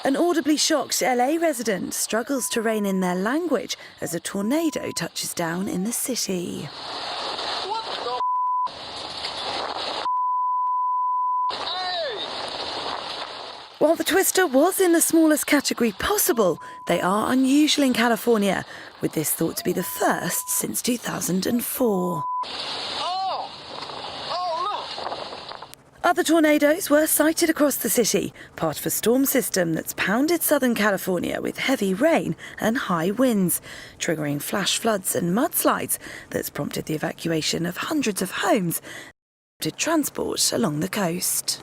An audibly shocked LA resident struggles to rein in their language as a tornado touches down in the city. While the twister was in the smallest category possible, they are unusual in California, with this thought to be the first since 2004. Other tornadoes were sighted across the city, part of a storm system that's pounded Southern California with heavy rain and high winds, triggering flash floods and mudslides that's prompted the evacuation of hundreds of homes and transport along the coast.